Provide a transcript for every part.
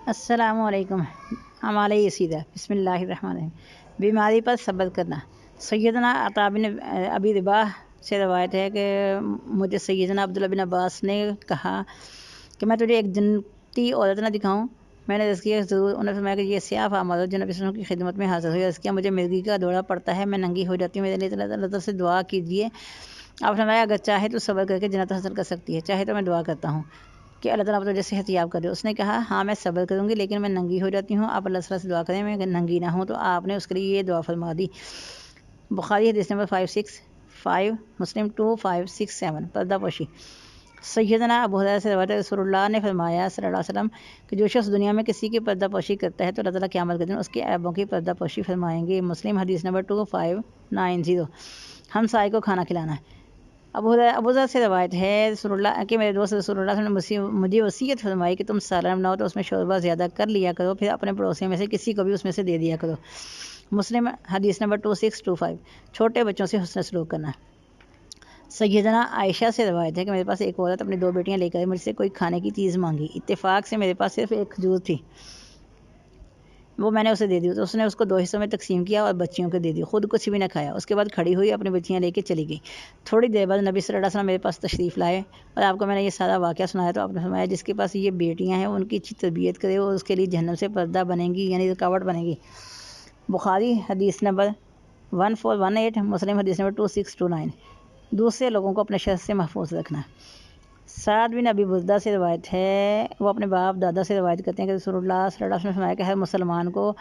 السلام علیکم۔ اعمال یسیرہ۔ بسم اللہ الرحمن الرحیم۔ بیماری پر صبر کرنا۔ سیدنا عطا بن ابی رباح سے روایت ہے کہ مجھے سیدنا عبداللہ بن عباس نے کہا کہ میں تجھے ایک جنتی عورت نہ دکھاؤں؟ میں نے عرض کیا ضرور۔ انہوں نے فرمایا کہ یہ سیاہ اعمال جو نبی صلی اللہ علیہ وسلم کی خدمت میں حاضر ہوئی۔ عرض کیا مجھے مرغی کا دورہ پڑتا ہے، میں ننگی ہو جاتی ہوں، میرے لیے اللہ تعالیٰ سے دعا کیجیے۔ آپ نے فرمایا اگر چاہے تو صبر کر کے جنت حاصل کر سکتی ہے، چاہے تو میں دعا کرتا ہوں کہ اللہ تعالیٰ تجھے صحت یاب کر دے۔ اس نے کہا ہاں میں صبر کروں گی، لیکن میں ننگی ہو جاتی ہوں، آپ اللہ تعالیٰ سے دعا کریں میں ننگی نہ ہوں۔ تو آپ نے اس کے لیے یہ دعا فرما دی۔ بخاری حدیث نمبر 565، مسلم 2567۔ پردہ پوشی۔ سیدنا ابو ہریرہ سے روایت ہے رسول اللہ نے فرمایا صلی اللہ علیہ وسلم کہ جو شخص دنیا میں کسی کی پردہ پوشی کرتا ہے تو اللہ تعالیٰ قیامت کے دن اس کے عیبوں کی پردہ پوشی فرمائیں گے۔ مسلم حدیث نمبر 2590۔ ہمسائے کو کھانا کھلانا ہے۔ ابو ہریرہ سے روایت ہے رسول اللہ کہ میرے دوست رسول اللہ نے مجھے وصیت فرمائی کہ تم سالن بناؤ تو اس میں شوربہ زیادہ کر لیا کرو، پھر اپنے پڑوسیوں میں سے کسی کو بھی اس میں سے دے دیا کرو۔ مسلم حدیث نمبر 2625۔ چھوٹے بچوں سے حسن سلوک کرنا۔ سیدنا عائشہ سے روایت ہے کہ میرے پاس ایک عورت اپنی 2 بیٹیاں لے کر مجھ سے کوئی کھانے کی چیز مانگی، اتفاق سے میرے پاس صرف ایک کھجور تھی، وہ میں نے اسے دے دی، تو اس نے اس کو 2 حصوں میں تقسیم کیا اور بچیوں کو دے دی، خود کچھ بھی نہ کھایا۔ اس کے بعد کھڑی ہوئی اپنی بچیاں لے کے چلی گئی۔ تھوڑی دیر بعد نبی صلی اللہ علیہ وسلم میرے پاس تشریف لائے اور آپ کو میں نے یہ سارا واقعہ سنایا تو آپ نے فرمایا جس کے پاس یہ بیٹیاں ہیں ان کی اچھی تربیت کرے اور اس کے لیے جہنم سے پردہ بنے گی، یعنی رکاوٹ بنے گی۔ بخاری حدیث نمبر 1418، مسلم حدیث نمبر 2629۔ دوسرے لوگوں کو اپنے شر سے محفوظ رکھنا۔ سعد بن ابی بردہ سے روایت ہے، وہ اپنے باپ دادا سے روایت کرتے ہیں کہ رسول اللہ صلی اللہ علیہ وسلم نے فرمایا کہ ہر مسلمان کو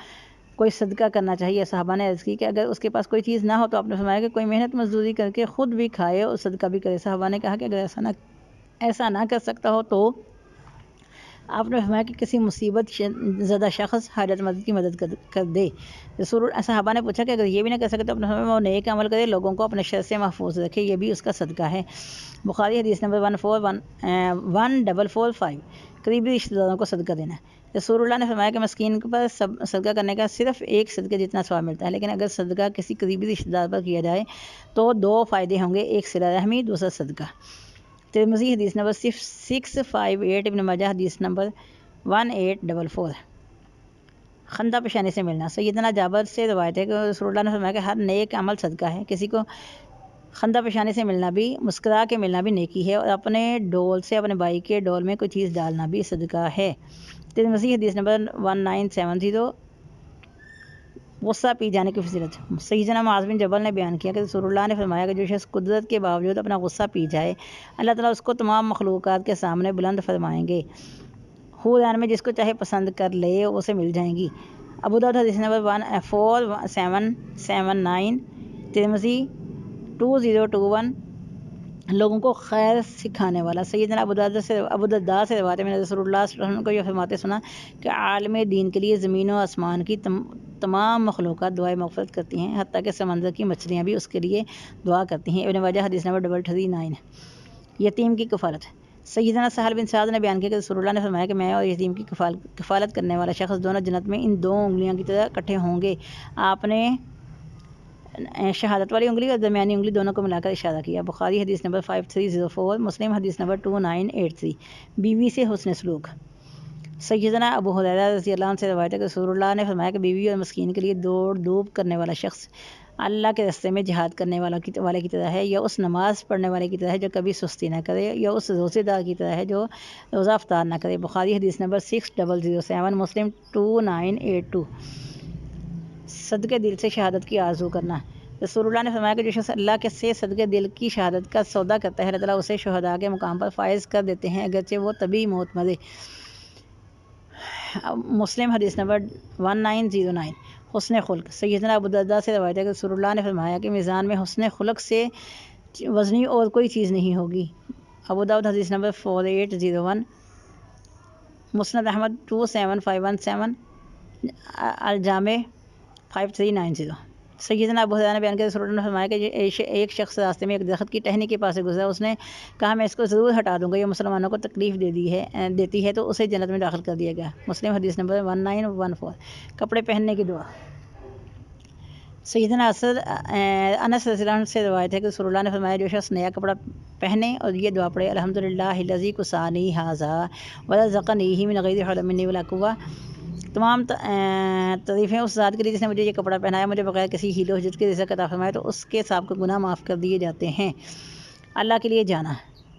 کوئی صدقہ کرنا چاہیے۔ صحابہ نے عرض کی کہ اگر اس کے پاس کوئی چیز نہ ہو تو آپ نے فرمایا کہ کوئی محنت مزدوری کر کے خود بھی کھائے اور صدقہ بھی کرے۔ صحابہ نے کہا کہ اگر ایسا نہ کر سکتا ہو تو آپ نے فرمایا کہ کسی مصیبت زدہ شخص حاجت مند کی مدد کر دے۔ صحابہ نے پوچھا کہ اگر یہ بھی نہ کر سکے تو اپنے فرمایا وہ نیک عمل کرے، لوگوں کو اپنے شر سے محفوظ رکھے، یہ بھی اس کا صدقہ ہے۔ بخاری حدیث نمبر 1445۔ قریبی رشتہ داروں کو صدقہ دینا۔ رسول اللہ نے فرمایا کہ مسکین پر صدقہ کرنے کا صرف ایک صدقہ جتنا ثواب ملتا ہے، لیکن اگر صدقہ کسی قریبی رشتہ دار پر کیا جائے تو 2 فائدے ہوں گے، ایک صلہ رحمی، دوسرا صدقہ۔ ترمذی حدیث نمبر 658، ابن ماجہ حدیث نمبر 1844۔ خندہ پیشانی سے ملنا۔ سیدنا جابر سے روایت ہے کہ رسول اللہ نے فرمایا کہ ہر نیک عمل صدقہ ہے، کسی کو خندہ پیشانی سے ملنا بھی، مسکرا کے ملنا بھی نیکی ہے، اور اپنے ڈول سے اپنے بھائی کے ڈول میں کوئی چیز ڈالنا بھی صدقہ ہے۔ ترمذی حدیث نمبر 1970۔ غصہ پی جانے کی فضیلت۔ سیدنا معاذ بن جبل نے بیان کیا کہ رسول اللہ نے فرمایا کہ جو شخص قدرت کے باوجود اپنا غصہ پی جائے اللہ تعالیٰ اس کو تمام مخلوقات کے سامنے بلند فرمائیں گے، حور عین میں جس کو چاہے پسند کر لے اسے مل جائیں گی۔ ابو داؤد حدیث نمبر 4779۔ ترمذی 2021۔ لوگوں کو خیر سکھانے والا۔ سیدنا ابو درداء سے روایت ہے میں نے رسول اللہ صلی اللہ علیہ وسلم کو یہ فرماتے سنا کہ عالم دین کے لیے زمین و آسمان کی تمام مخلوقات دعائے مغفرت کرتی ہیں، حتیٰ کہ سمندر کی مچھلیاں بھی اس کے لیے دعا کرتی ہیں۔ ابن ماجہ حدیث نمبر 339۔ یتیم کی کفالت۔ سیدنا سہل بن سعد نے بیان کیا کہ رسول اللہ نے فرمایا کہ میں اور یتیم کی کفالت کرنے والا شخص دونوں جنت میں ان 2 انگلیاں کی طرح اکٹھے ہوں گے۔ آپ نے شہادت والی انگلی اور درمیانی انگلی دونوں کو ملا کر اشارہ کیا۔ بخاری حدیث نمبر 5304، مسلم حدیث نمبر 2983۔ بیوی سے حسن سلوک۔ سیدنا ابو ہریرہ رضی اللہ عنہ سے روایت ہے کہ رسول اللہ نے فرمایا کہ بیوی اور مسکین کے لیے دوڑ دھوپ کرنے والا شخص اللہ کے راستے میں جہاد کرنے والے کی طرح ہے، یا اس نماز پڑھنے والے کی طرح ہے جو کبھی سستی نہ کرے، یا اس روزے دار کی طرح ہے جو روزہ افطار نہ کرے۔ بخاری حدیث نمبر 6007، مسلم 2982۔ صدقے دل سے شہادت کی آرزو کرنا۔ رسول اللہ نے فرمایا کہ جو شخص اللہ کے سے صدقے دل کی شہادت کا سودا کرتا ہے اللہ تعالیٰ اسے شہداء کے مقام پر فائز کر دیتے ہیں، اگرچہ وہ طبی موت مرے۔ مسلم حدیث نمبر 1909۔ حسن خلق۔ سیدنا ابو درداء سے روایت ہے کہ رسول اللہ نے فرمایا کہ میزان میں حسن خلق سے وزنی اور کوئی چیز نہیں ہوگی۔ ابو داؤد حدیث نمبر 4801۔ مسند احمد 27517۔ الجامع 5390۔ سیدنا ابو ہریرہ نے بیان کیا رسول اللہ نے فرمایا کہ ایک شخص راستے میں ایک درخت کی ٹہنی کے پاس سے گزرا، اس نے کہا میں اس کو ضرور ہٹا دوں گا، یہ مسلمانوں کو تکلیف دیتی ہے، تو اسے جنت میں داخل کر دیا گیا۔ مسلم حدیث نمبر 1914۔ کپڑے پہننے کی دعا۔ سیدنا انس رضی اللہ عنہ سے روایت ہے کہ رسول اللہ نے فرمایا جو شخص نیا کپڑا پہنے اور یہ دعا پڑھے الحمدللہ الذی کسانی ھذا ورزقنی من غیر حول منی ولا قوہ، تمام تعریفیں اس ذات کے لیے جس نے مجھے یہ کپڑا پہنایا، مجھے بغیر کسی ہیل و حجت کے رزق عطا فرمایا، تو اس کے سابقہ گناہ معاف کر دیے جاتے ہیں۔ اللہ کے لیے جانا۔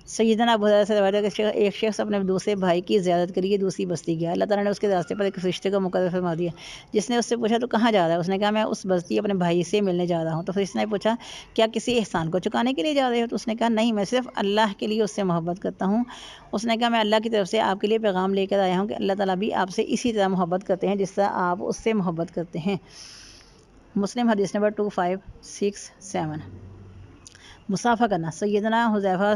سیدنا ابو ہریرہ سے روایت ہے کہ ایک شخص اپنے دوسرے بھائی کی زیارت کے لیے دوسری بستی گیا، اللہ تعالیٰ نے اس کے راستے پر ایک فرشتے کو مقرر فرما دیا، جس نے اس سے پوچھا تو کہاں جا رہا ہے؟ اس نے کہا میں اس بستی اپنے بھائی سے ملنے جا رہا ہوں۔ تو فرشتے نے پوچھا کیا کسی احسان کو چکانے کے لیے جا رہے ہو؟ تو اس نے کہا نہیں، میں صرف اللہ کے لیے اس سے محبت کرتا ہوں۔ اس نے کہا میں اللہ کی طرف سے آپ کے لیے پیغام لے کر آیا ہوں کہ اللہ تعالیٰ بھی آپ سے اسی طرح محبت کرتے ہیں جس طرح آپ اس سے محبت کرتے ہیں۔ مسلم حدیث نمبر 2567۔ مصافحہ کرنا۔ سیدنا حذیفہ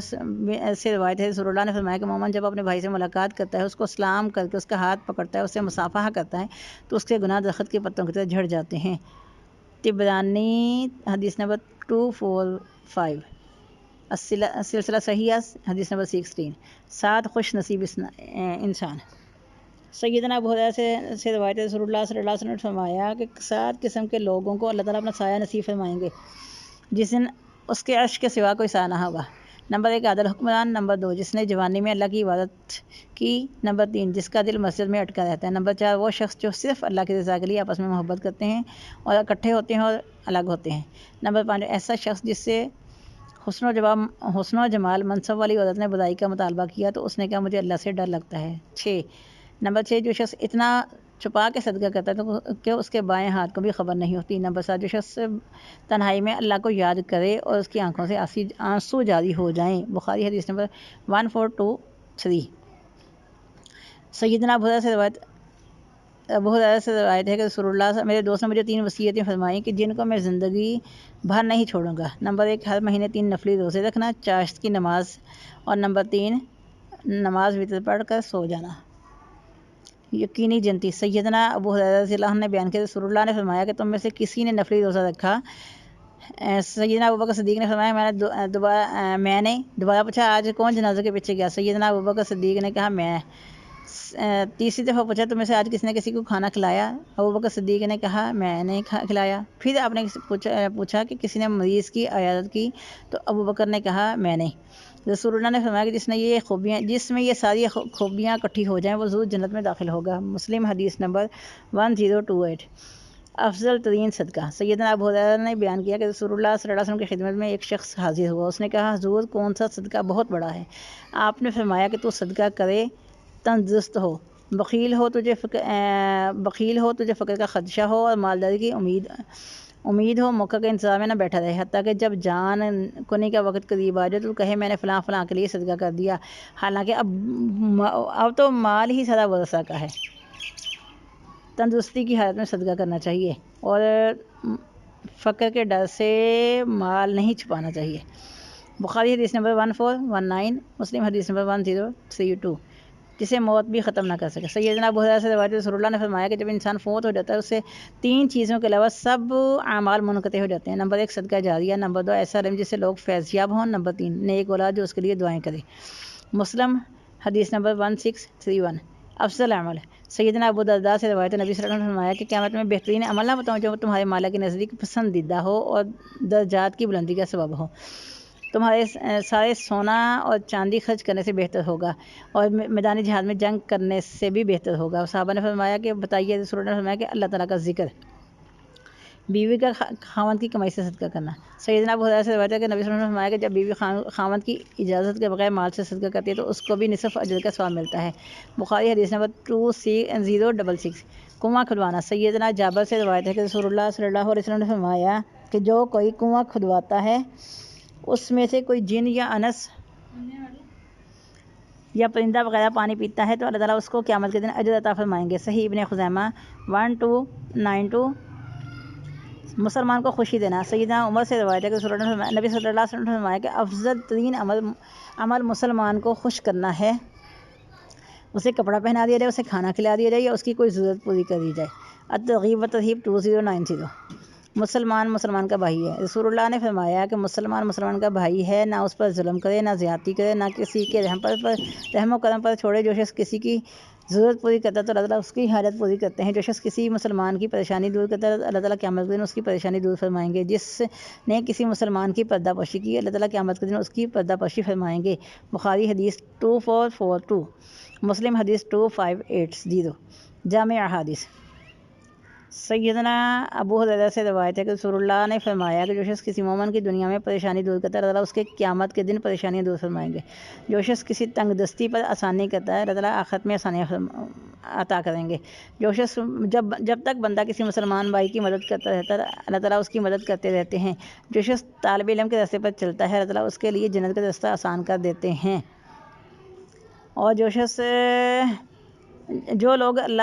سے روایت ہے رسول اللہ نے فرمایا کہ مومن جب اپنے بھائی سے ملاقات کرتا ہے، اس کو سلام کر کے اس کا ہاتھ پکڑتا ہے، اس سے مصافحہ کرتا ہے تو اس کے گناہ درخت کے پتوں کی طرح جھڑ جاتے ہیں۔ طبرانی حدیث نمبر 245۔ سلسلہ صحیحہ حدیث نمبر 16۔ 7 خوش نصیب انسان۔ سیدنا ابو ہریرہ سے روایت ہے رسول اللہ صلی اللہ علیہ وسلم نے فرمایا کہ 7 قسم کے لوگوں کو اللہ تعالیٰ اپنا سایہ نصیب فرمائیں گے جس دن اس کے عرش کے سوا کوئی سایہ نہ ہوگا۔ نمبر 1 عادل حکمران۔ نمبر 2 جس نے جوانی میں اللہ کی عبادت کی۔ نمبر 3 جس کا دل مسجد میں اٹکا رہتا ہے۔ نمبر 4 وہ شخص جو صرف اللہ کی رضا کے لیے آپس میں محبت کرتے ہیں اور اکٹھے ہوتے ہیں اور الگ ہوتے ہیں۔ نمبر 5 ایسا شخص جس سے حسن و جمال منصب والی عورت نے برائی کا مطالبہ کیا تو اس نے کہا مجھے اللہ سے ڈر لگتا ہے۔ نمبر 6 جو شخص اتنا چھپا کے صدقہ کرتا ہے تو کہ اس کے بائیں ہاتھ کو بھی خبر نہیں ہوتی۔ نمبر 7 جو شخص تنہائی میں اللہ کو یاد کرے اور اس کی آنکھوں سے آنسو جاری ہو جائیں۔ بخاری حدیث نمبر 1423۔ سیدنا ابو ہریرہ سے روایت ہے کہ رسول اللہ میرے دوست نے مجھے 3 وصیتیں فرمائیں کہ جن کو میں زندگی بھر نہیں چھوڑوں گا۔ نمبر 1 ہر مہینے 3 نفلی روزے رکھنا، چاشت کی نماز، اور نمبر 3 نماز وتر پڑھ کر سو جانا۔ یقینی جنتی۔ سیدنا ابو ہریرہ رضی اللہ عنہ نے بیان کیا رسول اللہ نے فرمایا کہ تم میں سے کسی نے نفلی روزہ رکھا۔ سیدنا ابوبکر صدیق نے فرمایا میں نے دوبارہ پوچھا آج کون جنازے کے پیچھے گیا؟ سیدنا ابوبکر صدیق نے کہا میں۔ تیسری دفعہ پوچھا تم میں سے آج کس نے کسی کو کھانا کھلایا؟ ابوبکر صدیق نے کہا میں نے کھلایا۔ پھر آپ نے پوچھا کہ کسی نے مریض کی عیادت کی؟ تو ابوبکر نے کہا میں نے۔ رسول اللہ نے فرمایا کہ جس میں یہ ساری خوبیاں اکٹھی ہو جائیں وہ ضرور جنت میں داخل ہوگا۔ مسلم حدیث نمبر 1028۔ افضل ترین صدقہ۔ سیدنا ابو ہریرہ نے بیان کیا کہ رسول اللہ صلی اللہ علیہ وسلم کی خدمت میں ایک شخص حاضر ہوا، اس نے کہا حضور کون سا صدقہ بہت بڑا ہے؟ آپ نے فرمایا کہ تو صدقہ کرے تندرست ہو، بخیل ہو تجھے فقر کا خدشہ ہو اور مالداری کی امید ہو، موقع کے انتظار میں نہ بیٹھا رہے حتیٰ کہ جب جان کنی کا وقت قریب آ جائے تو کہے میں نے فلاں فلاں کے لیے صدقہ کر دیا، حالانکہ اب تو مال ہی سارا ورثہ کا ہے۔ تندرستی کی حالت میں صدقہ کرنا چاہیے اور فقر کے ڈر سے مال نہیں چھپانا چاہیے۔ بخاری حدیث نمبر 1419، مسلم حدیث نمبر 1032۔ جسے موت بھی ختم نہ کر سکے۔ سیدنا ابو ہریرہ سے روایت رسول اللہ نے فرمایا کہ جب انسان فوت ہو جاتا ہے اس سے 3 چیزوں کے علاوہ سب اعمال منقطع ہو جاتے ہیں۔ نمبر 1 صدقہ جاریہ، نمبر 2 ایسا علم جس سے لوگ فیض یاب ہوں، نمبر 3 نیک اولاد جو اس کے لیے دعائیں کرے۔ مسلم حدیث نمبر 1631۔ افضل عمل۔ سیدنا ابو درداء سے روایت نبی صلی اللہ علیہ وسلم نے فرمایا کہ قیامت میں بہترین عمل نہ بتاؤں جو تمہارے مالا کے نزدیک پسندیدہ ہو اور درجات کی بلندی کا سبب ہو؟ تمہارے سارے سونا اور چاندی خرچ کرنے سے بہتر ہوگا اور میدان جہاد میں جنگ کرنے سے بھی بہتر ہوگا۔ صحابہ نے فرمایا کہ بتائیے؟ رسول اللہ نے فرمایا کہ اللہ تعالیٰ کا ذکر، بیوی کا خاوند کی کمائی سے صدقہ کرنا۔ سیدنا ابو ہریرہ سے روایت ہے کہ نبی صلی اللہ علیہ وسلم نے فرمایا کہ جب بیوی خاوند کی اجازت کے بغیر مال سے صدقہ کرتی ہے تو اس کو بھی نصف اجر کا ثواب ملتا ہے۔ بخاری حدیث نمبر 2066۔ کنواں کھدوانا۔ سیدنا جابر سے روایت ہے کہ رسول اللہ صلی اللہ علیہ وسلم نے فرمایا کہ جو کوئی کنواں کھدواتا ہے اس میں سے کوئی جن یا انس یا پرندہ وغیرہ پانی پیتا ہے تو اللہ تعالیٰ اس کو قیامت کے دن اجر عطا فرمائیں گے۔ صحیح ابن خزیمہ 1292۔ مسلمان کو خوشی دینا۔ سیدنا عمر سے روایت ہے کہ نبی صلی اللہ علیہ وسلم نے فرمایا کہ افضل ترین عمل مسلمان کو خوش کرنا ہے، اسے کپڑا پہنا دیا جائے، اسے کھانا کھلا دیا جائے یا اس کی کوئی ضرورت پوری کر دی جائے۔ الترغیب و ترہیب 2090۔ مسلمان کا بھائی ہے۔ رسول اللہ نے فرمایا کہ مسلمان کا بھائی ہے، نہ اس پر ظلم کرے، نہ زیادتی کرے، نہ کسی کے رحم و کرم پر چھوڑے۔ جو شخص کسی کی ضرورت پوری کرتا ہے تو اللہ تعالیٰ اس کی حاجت پوری کرتے ہیں۔ جو شخص کسی مسلمان کی پریشانی دور کرتا ہے اللہ تعالیٰ قیامت کے دن اس کی پریشانی دور فرمائیں گے۔ جس نے کسی مسلمان کی پردہ پوشی کی اللہ تعالیٰ قیامت کے دن اس کی پردہ پوشی فرمائیں گے۔ بخاری حدیث 2442، مسلم حدیث 2580، جامع احادیث۔ سیدنا ابو ہریرہ سے روایت ہے کہ رسول اللہ نے فرمایا کہ جو شخص کسی مومن کی دنیا میں پریشانی دور کرتا ہے اللہ تعالیٰ اس کے قیامت کے دن پریشانیاں دور فرمائیں گے۔ جو شخص کسی تنگ دستی پر آسانی کرتا ہے اللہ تعالیٰ آخرت میں آسانیاں عطا کریں گے۔ جو شخص جب تک بندہ کسی مسلمان بھائی کی مدد کرتا رہتا ہے اللہ تعالیٰ اس کی مدد کرتے رہتے ہیں۔ جو شخص طالب علم کے راستے پر چلتا ہے اللہ تعالیٰ اس کے لیے جنت کا راستہ آسان کر دیتے ہیں۔ اور جو لوگ اللہ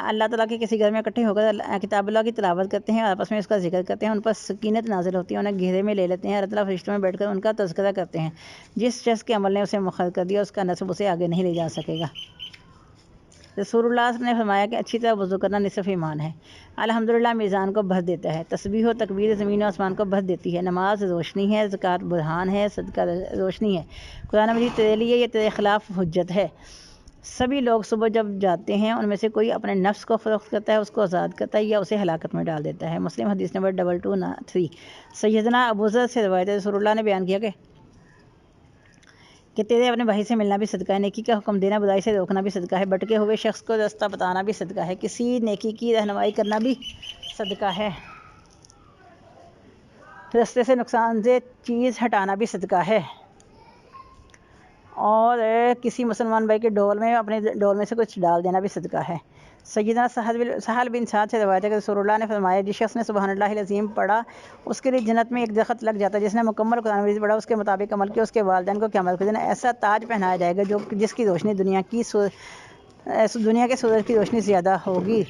تعالیٰ کے کسی گھر میں اکٹھے ہو کر کتاب اللہ کی تلاوت کرتے ہیں اور آپس میں اس کا ذکر کرتے ہیں ان پر سکینت نازل ہوتی ہے، انہیں گھیرے میں لے لیتے ہیں، اللہ تعالیٰ فرشتوں میں بیٹھ کر ان کا تذکرہ کرتے ہیں۔ جس شخص کے عمل نے اسے مؤخر کر دیا اس کا نسب اسے آگے نہیں لے جا سکے گا۔ رسول اللہ نے فرمایا کہ اچھی طرح وضو کرنا نصف ایمان ہے۔ الحمدللہ میزان کو بھر دیتا ہے، تسبیح و تکبیر زمین و آسمان کو بھر دیتی ہے، نماز روشنی ہے، زکوٰۃ برہان ہے، صدقہ روشنی ہے، قرآن مجید تیرے لیے یا تیرے خلاف حجت ہے۔ سبھی لوگ صبح جب جاتے ہیں ان میں سے کوئی اپنے نفس کو فروخت کرتا ہے، اس کو آزاد کرتا ہے یا اسے ہلاکت میں ڈال دیتا ہے۔ مسلم حدیث نمبر 2293۔ سیدنا ابو ذر سے روایت ہے رسول اللہ نے بیان کیا کہ تیرے اپنے بھائی سے ملنا بھی صدقہ ہے، نیکی کا حکم دینا، برائی سے روکنا بھی صدقہ ہے، بھٹکے ہوئے شخص کو راستہ بتانا بھی صدقہ ہے، کسی نیکی کی رہنمائی کرنا بھی صدقہ ہے، راستے سے نقصان دہ چیز ہٹانا بھی صدقہ ہے، اور کسی مسلمان بھائی کے ڈول میں اپنے ڈول میں سے کچھ ڈال دینا بھی صدقہ ہے۔ سیدنا سہل بن سعد سے روایت ہے کہ رسول اللہ نے فرمایا جس شخص نے سبحان اللہ العظیم پڑھا اس کے لیے جنت میں ایک درخت لگ جاتا ہے، جس نے مکمل قرآن مجید پڑھا اس کے مطابق عمل کیا اس کے والدین کو قیامت کے دن ایسا تاج پہنایا جائے گا جس کی روشنی دنیا کے سورج کی روشنی زیادہ ہوگی۔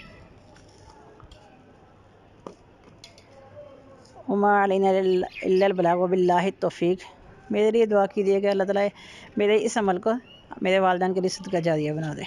وما علینا الا البلاغ وباللہ التوفیق۔ میرے لیے دعا کیجیے کہ اللہ تعالیٰ میرے اس عمل کو میرے والدین کے لیے صدقہ جاریہ بنا دے۔